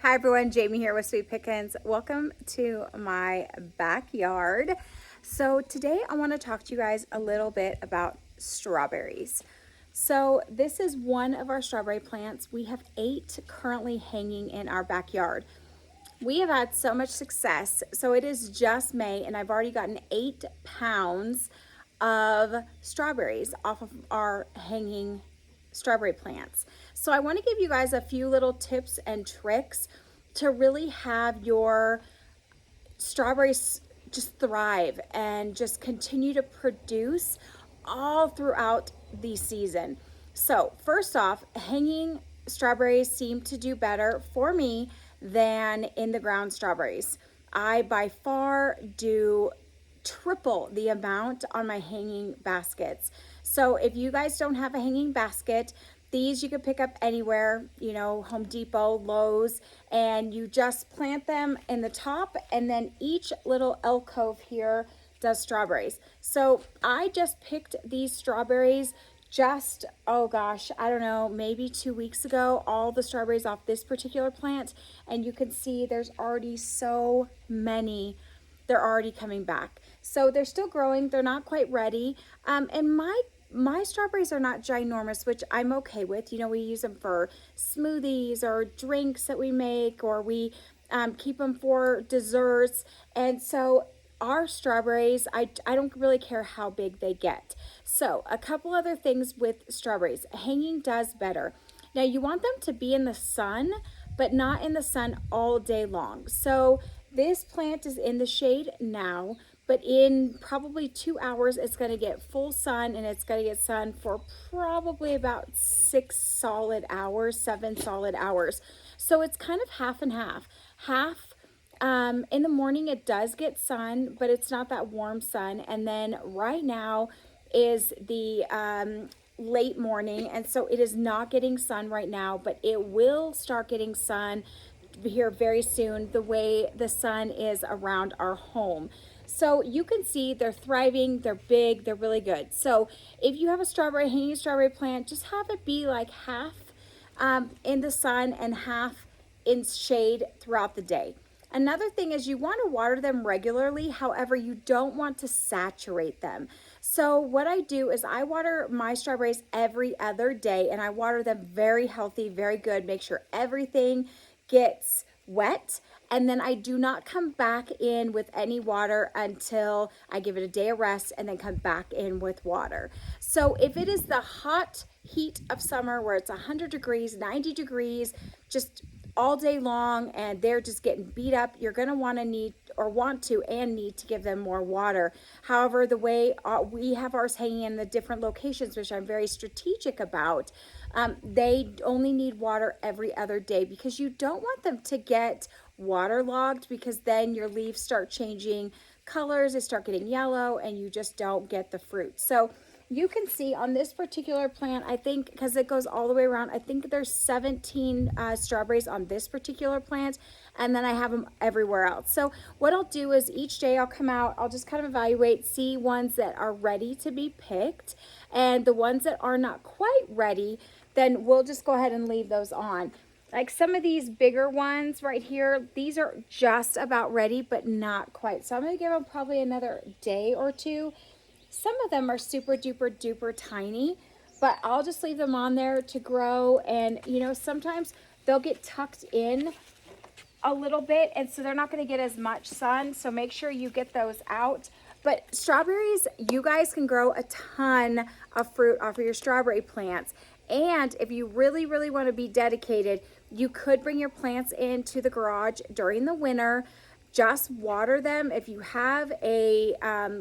Hi everyone, Jamie here with Sweet Pickins. Welcome to my backyard. So today I want to talk to you guys a little bit about strawberries. So this is one of our strawberry plants. We have 8 currently hanging in our backyard. We have had so much success. So it is just May and I've already gotten 8 pounds of strawberries off of our hanging strawberry plants. So I want to give you guys a few little tips and tricks to really have your strawberries just thrive and just continue to produce all throughout the season. So first off, hanging strawberries seem to do better for me than in the ground strawberries. I by far do triple the amount on my hanging baskets. So if you guys don't have a hanging basket, these you can pick up anywhere, Home Depot, Lowe's, and you just plant them in the top, and then each little alcove here does strawberries. So I just picked these strawberries just, oh gosh, I don't know, maybe 2 weeks ago, all the strawberries off this particular plant, and you can see there's already so many. They're already coming back. So they're still growing. They're not quite ready. And my strawberries are not ginormous, which I'm okay with. We use them for smoothies or drinks that we make, or we keep them for desserts. And so our strawberries, I don't really care how big they get. So a couple other things with strawberries. Hanging does better. Now you want them to be in the sun, but not in the sun all day long. So this plant is in the shade now, but in probably 2 hours, it's going to get full sun, and it's going to get sun for probably about 6 solid hours, 7 solid hours. So it's kind of half and half. Half in the morning, it does get sun, but it's not that warm sun. And then right now is the late morning, and so it is not getting sun right now, but it will start getting sun here very soon, the way the sun is around our home. So you can see they're thriving, they're big, they're really good. So if you have a hanging strawberry plant, just have it be like half in the sun and half in shade throughout the day. Another thing is you want to water them regularly. However, you don't want to saturate them. So what I do is I water my strawberries every other day, and I water them very healthy, very good. Make sure everything gets wet, and then I do not come back in with any water until I give it a day of rest and then come back in with water. So if it is the hot heat of summer where it's 100 degrees, 90 degrees, just all day long, and they're just getting beat up, you're going to want to give them more water. However, the way we have ours hanging in the different locations, which I'm very strategic about, they only need water every other day, because you don't want them to get waterlogged, because then your leaves start changing colors, they start getting yellow, and you just don't get the fruit. So you can see on this particular plant, I think, because it goes all the way around, I think there's 17 strawberries on this particular plant, and then I have them everywhere else. So what I'll do is each day I'll come out, I'll just kind of evaluate, see ones that are ready to be picked, and the ones that are not quite ready, then we'll just go ahead and leave those on. Like some of these bigger ones right here, these are just about ready, but not quite. So I'm going to give them probably another day or two. Some of them are super duper duper tiny, but I'll just leave them on there to grow. And sometimes they'll get tucked in a little bit, and so they're not going to get as much sun. So make sure you get those out. But strawberries, you guys can grow a ton of fruit off of your strawberry plants. And if you really, really want to be dedicated, you could bring your plants into the garage during the winter. Just water them. If you have a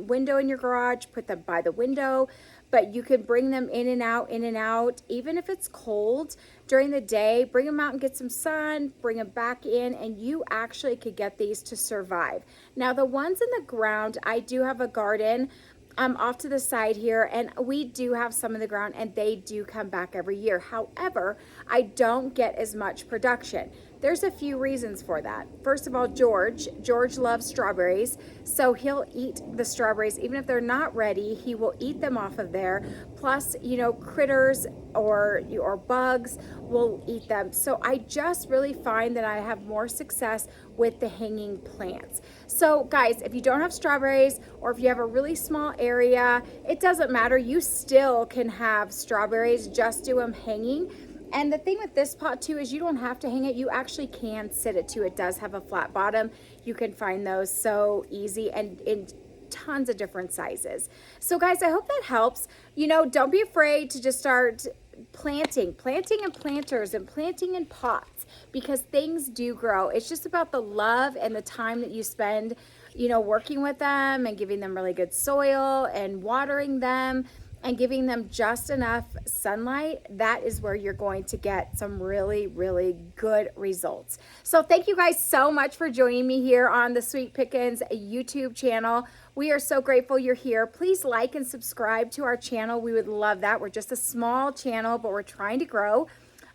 window in your garage, put them by the window, but you can bring them in and out, even if it's cold during the day. Bring them out and get some sun, bring them back in, and you actually could get these to survive. Now, the ones in the ground, I do have a garden off to the side here, and we do have some in the ground, and they do come back every year. However, I don't get as much production. There's a few reasons for that. First of all, George loves strawberries, so he'll eat the strawberries even if they're not ready. He will eat them off of there. Plus, you know, critters or bugs will eat them. So I just really find that I have more success with the hanging plants. So guys, if you don't have strawberries, or if you have a really small area, it doesn't matter. You still can have strawberries, just do them hanging. And the thing with this pot too is you don't have to hang it. You actually can sit it too. It does have a flat bottom. You can find those so easy and in tons of different sizes. So guys, I hope that helps. You know, don't be afraid to just start planting in planters and planting in pots, because things do grow. It's just about the love and the time that you spend, you know, working with them and giving them really good soil and watering them and giving them just enough sunlight. That is where you're going to get some really, really good results. So thank you guys so much for joining me here on the Sweet Pickens YouTube channel. We are so grateful you're here. Please like and subscribe to our channel. We would love that. We're just a small channel, but we're trying to grow.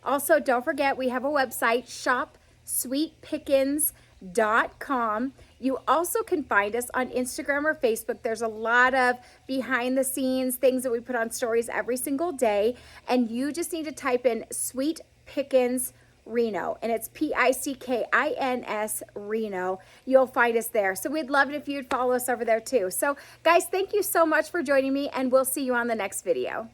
Also, don't forget, we have a website, shopsweetpickens.com. You also can find us on Instagram or Facebook. There's a lot of behind the scenes things that we put on stories every single day. And you just need to type in Sweet Pickens Reno, and it's Pickins Reno. You'll find us there. So we'd love it if you'd follow us over there too. So guys, thank you so much for joining me, and we'll see you on the next video.